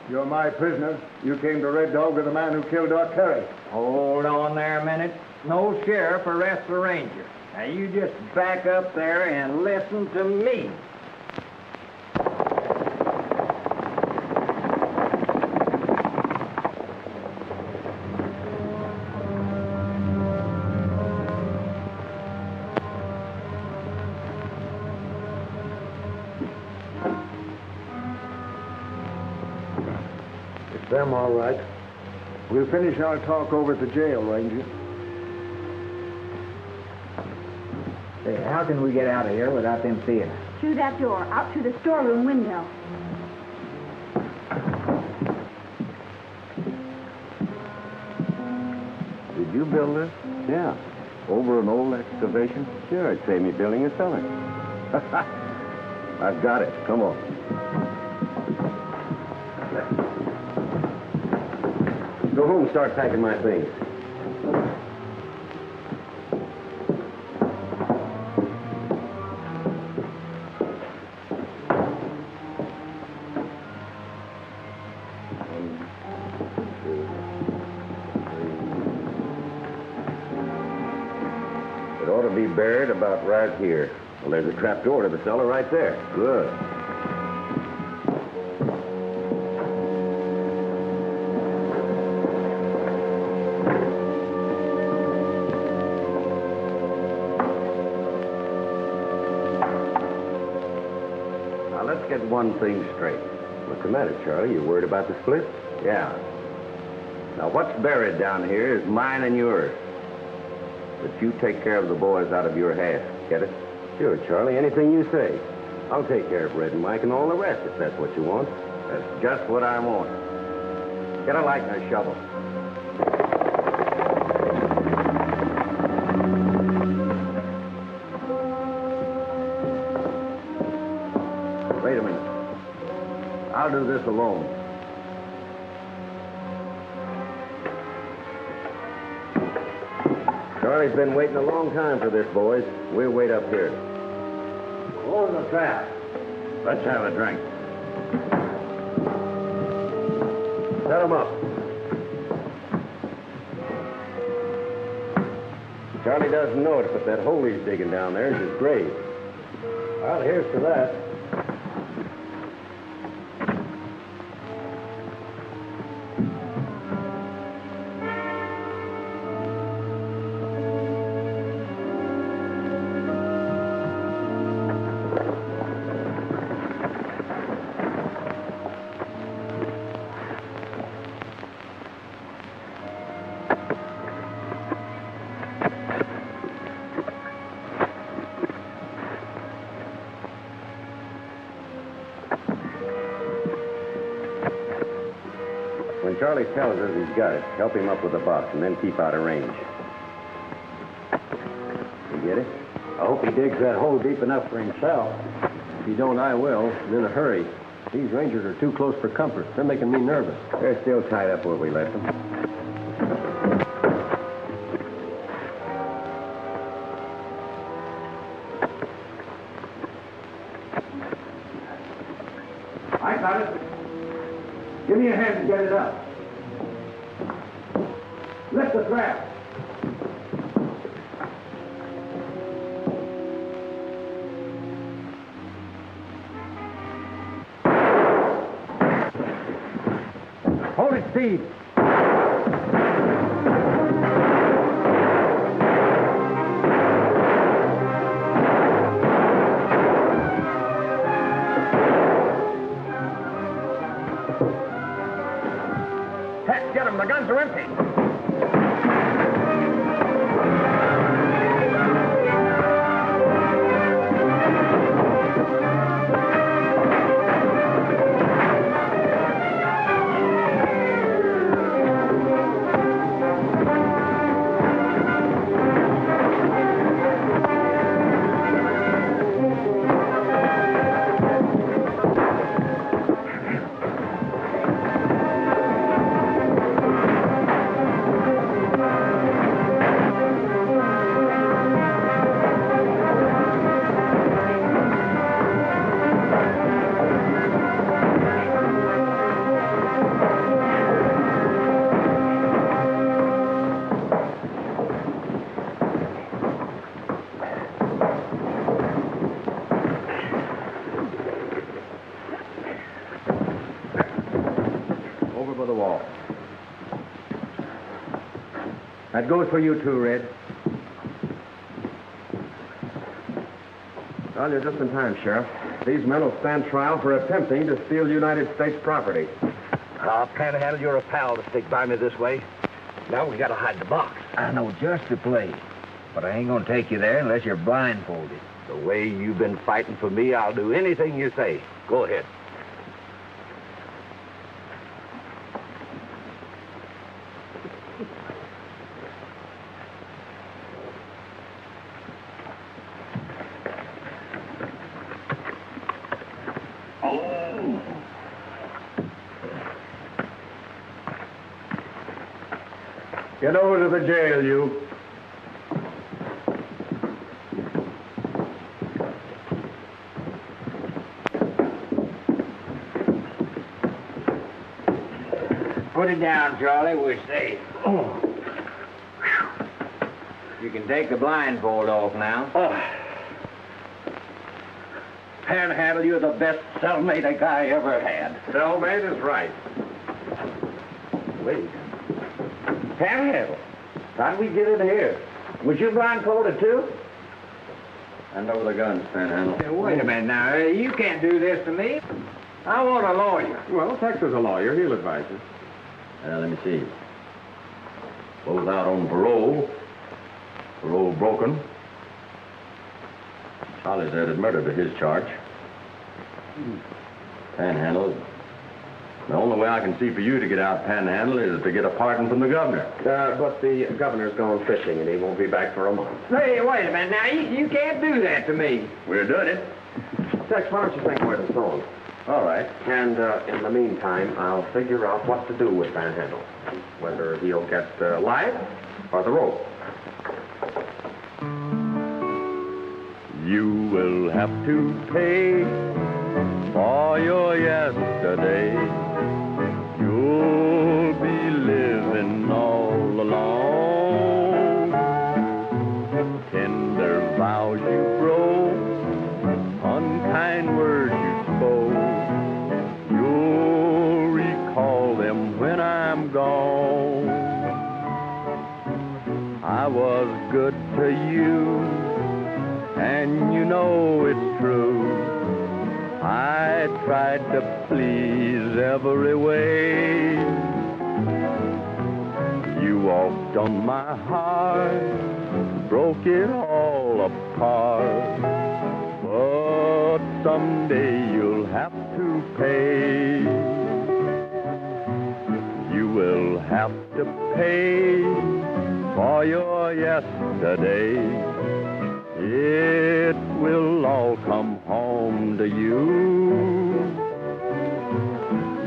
[SPEAKER 3] You're my prisoner. You came to Red Dog with the man who killed Doc Terry.
[SPEAKER 11] Hold on there a minute. No sheriff arrests a ranger. Now, you just back up there and listen to me.
[SPEAKER 3] Them all right. We'll finish our talk over at the jail, Ranger.
[SPEAKER 11] Hey, how can we get out of here without them seeing us?
[SPEAKER 8] Through that door, out through the storeroom window.
[SPEAKER 5] Did you build this?
[SPEAKER 7] Yeah.
[SPEAKER 5] Over an old excavation?
[SPEAKER 10] Sure, it'd save me building a cellar.
[SPEAKER 5] I've got it. Come on. Go home and start packing my things. It ought to be buried about right here. Well, there's a trap door to the cellar right there. Good. Now, let's get one thing straight. What's the matter, Charlie? You worried about the split? Yeah. Now, what's buried down here is mine and yours. But you take care of the boys out of your half. Get it? Sure, Charlie. Anything you say. I'll take care of Red and Mike and all the rest if that's what you want. That's just what I want. Get a light and a shovel. Wait a minute. I'll do this alone. Charlie's been waiting a long time for this, boys. We'll wait up here. Close the trap. Let's have a drink. Set 'em up. Charlie doesn't know it, but that hole he's digging down there is his grave. Well, here's to that. When Charlie tells us he's got it, help him up with the box and then keep out of range. You get it?
[SPEAKER 3] I hope he digs that hole deep enough for himself. If he don't, I will, and in a hurry. These rangers are too close for comfort. They're making me nervous.
[SPEAKER 5] They're still tied up where we left them.
[SPEAKER 7] I got it. Give me a hand to get it up. Lift the trap. Hold it, Steve.
[SPEAKER 3] Heck, get them. The guns are empty.
[SPEAKER 5] The wall. That goes for you too, Red. Well, you're just in time, Sheriff. These men will stand trial for attempting to steal United States property.
[SPEAKER 7] Panhandle, you're a pal to stick by me this way. Now we gotta hide the box.
[SPEAKER 11] I know just the place, but I ain't gonna take you there unless you're blindfolded.
[SPEAKER 7] The way you've been fighting for me, I'll do anything you say. Go ahead. Get over to the jail, you.
[SPEAKER 11] Put it down, Charlie. We're safe. You can take the blindfold off now.
[SPEAKER 7] Panhandle, you're the best cellmate a guy ever had.
[SPEAKER 10] Cellmate is right.
[SPEAKER 7] Wait. Panhandle, how'd we get in here? Was you blindfolded, too?
[SPEAKER 10] Hand over the guns, Panhandle.
[SPEAKER 11] Hey, wait a minute now. You can't do this to me. I want a lawyer.
[SPEAKER 10] Well, Texas a lawyer. He'll advise you.
[SPEAKER 2] Let me see. Both out on parole. Parole broken. Charlie's added murder to his charge. Panhandle. The only way I can see for you to get out, Panhandle, is to get a pardon from the governor.
[SPEAKER 10] But the governor's gone fishing, and he won't be back for a month.
[SPEAKER 11] Hey, wait a minute now. You can't do that to me.
[SPEAKER 2] We're doing it.
[SPEAKER 10] Tex, why don't you think where to throw him?
[SPEAKER 2] All right.
[SPEAKER 10] And in the meantime, I'll figure out what to do with Panhandle. Whether he'll get life or the rope.
[SPEAKER 9] You will have to pay for your yesterday. You'll be living all alone. Tender vows you broke, unkind words you spoke. You'll recall them when I'm gone. I was good to you, and you know it's true. I tried to please every way. You walked on my heart, broke it all apart. But someday you'll have to pay. You will have to pay for your yesterday. It will all come home to you.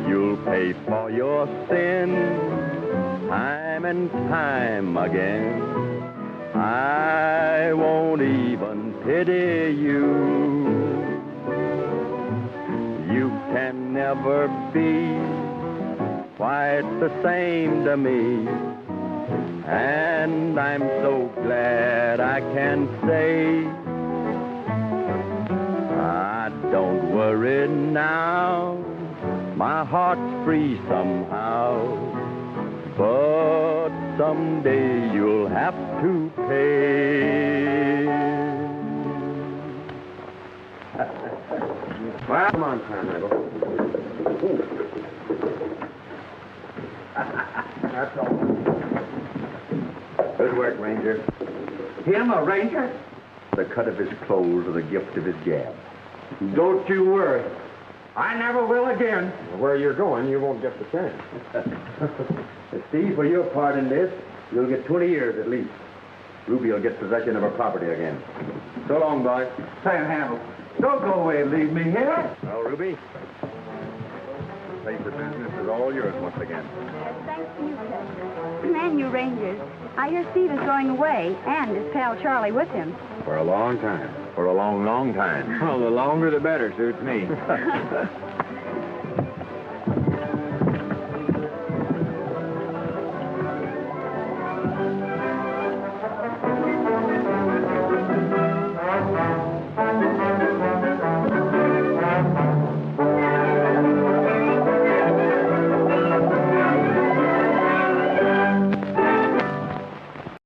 [SPEAKER 9] You'll pay for your sin time and time again. I won't even pity you. You can never be quite the same to me. And I'm so glad I can say I don't worry now. My heart's free somehow. But someday you'll have to pay.
[SPEAKER 10] Well, come on, Panhandle. That's all.
[SPEAKER 2] Good work, Ranger.
[SPEAKER 7] Him, a ranger?
[SPEAKER 2] The cut of his clothes or the gift of his gab.
[SPEAKER 7] Don't you worry. I never will again.
[SPEAKER 10] Where you're going, you won't get the chance.
[SPEAKER 2] Steve, for your part in this, you'll get 20 years at least. Ruby will get possession of her property again. So long, boy.
[SPEAKER 7] Panhandle, don't go away and leave me here.
[SPEAKER 10] Well, Ruby, the place of business is all yours once again.
[SPEAKER 8] Yes, thanks to you, Ted. And you Rangers. I hear Steve is going away, and his pal Charlie with him.
[SPEAKER 10] For a long time.
[SPEAKER 2] For a long, long time.
[SPEAKER 11] Well, the longer the better, suits me.